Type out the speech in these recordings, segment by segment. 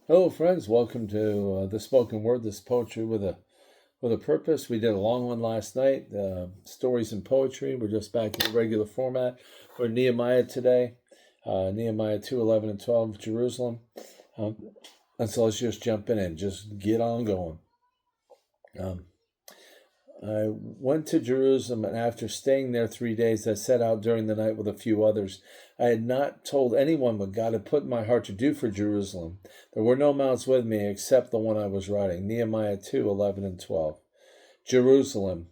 Hello, friends. Welcome to the spoken word. This poetry with a purpose. We did a long one last night. Stories and poetry. We're just back in the regular format. We're Nehemiah today. Nehemiah 2, 11 and 12, Jerusalem. And so let's just jump in and just get on going. I went to Jerusalem, and after staying there 3 days, I set out during the night with a few others. I had not told anyone what God had put in my heart to do for Jerusalem. There were no mounts with me except the one I was writing. Nehemiah 2, 11 and 12. Jerusalem.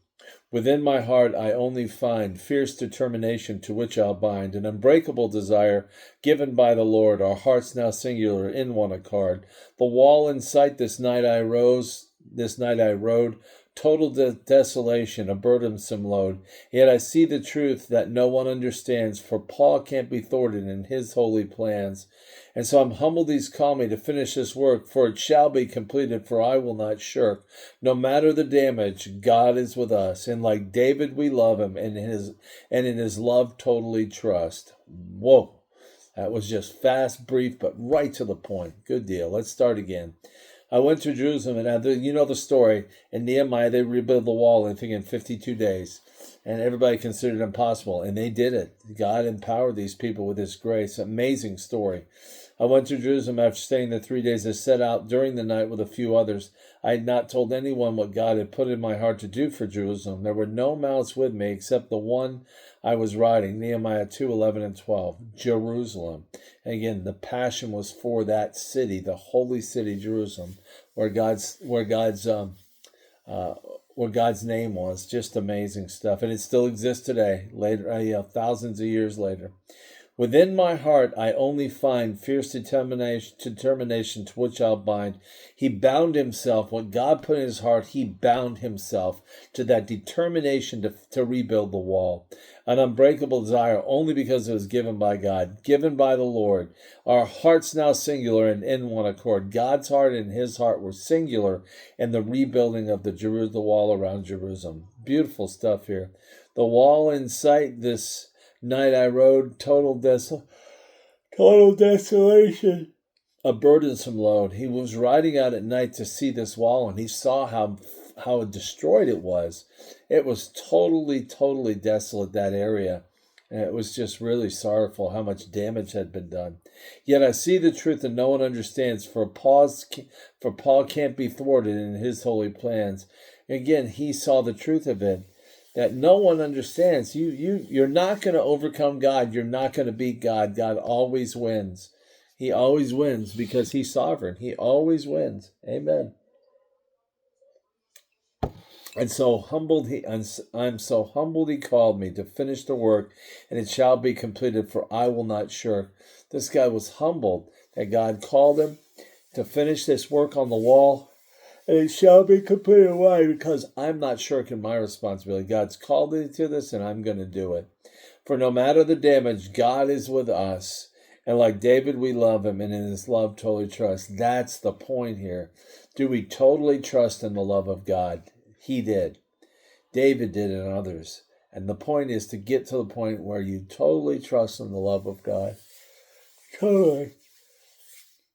Within my heart I only find fierce determination to which I'll bind, an unbreakable desire given by the Lord, our hearts now singular in one accord. The wall in sight this night I rode, total desolation, a burdensome load. Yet I see the truth that no one understands, for Paul can't be thwarted in his holy plans. And so I'm humbled he's called me to finish this work, for it shall be completed, for I will not shirk. No matter the damage, God is with us, and like David we love him, and in his love totally trust. Whoa. That was just fast, brief, but right to the point. Good deal. Let's start again. I went to Jerusalem, and you know the story. In Nehemiah, they rebuilt the wall, I think, in 52 days. And everybody considered it impossible, and they did it. God empowered these people with his grace. Amazing story. I went to Jerusalem after staying there 3 days. I set out during the night with a few others. I had not told anyone what God had put in my heart to do for Jerusalem. There were no mouths with me except the one I was writing, Nehemiah 2, 11 and 12, Jerusalem. And again, the passion was for that city, the holy city, Jerusalem, where God's name was. Just amazing stuff. And it still exists today, later, thousands of years later. Within my heart I only find fierce determination to which I'll bind. He bound himself. What God put in his heart, he bound himself to that determination to rebuild the wall. An unbreakable desire only because it was given by God, given by the Lord. Our hearts now singular and in one accord. God's heart and his heart were singular in the rebuilding of the wall around Jerusalem. Beautiful stuff here. The wall in sight this night I rode, total desolation, a burdensome load. He was riding out at night to see this wall, and he saw how destroyed it was. It was totally desolate, that area. And it was just really sorrowful how much damage had been done. Yet I see the truth and no one understands, for Paul can't be thwarted in his holy plans. Again, he saw the truth of it, that no one understands. You're not going to overcome God. You're not going to beat God. God always wins. He always wins because he's sovereign. He always wins. Amen. And I'm so humbled he called me to finish the work, and it shall be completed, for I will not shirk. This guy was humbled that God called him to finish this work on the wall, and it shall be completed. Why? Because I'm not shirking my responsibility. God's called me to this, and I'm going to do it. For no matter the damage, God is with us. And like David, we love him, and in his love totally trust. That's the point here. Do we totally trust in the love of God? He did. David did, and others. And the point is to get to the point where you totally trust in the love of God. Totally.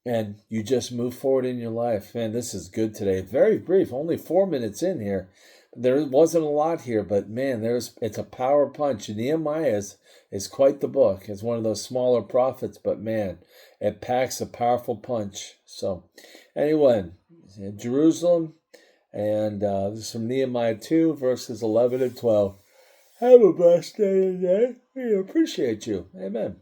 And you just move forward in your life. Man, this is good today. Very brief, only 4 minutes in here. There wasn't a lot here, but man, it's a power punch. Nehemiah is quite the book. It's one of those smaller prophets, but man, it packs a powerful punch. So anyway, Jerusalem, and this is from Nehemiah 2, verses 11 and 12. Have a blessed day today. We appreciate you. Amen.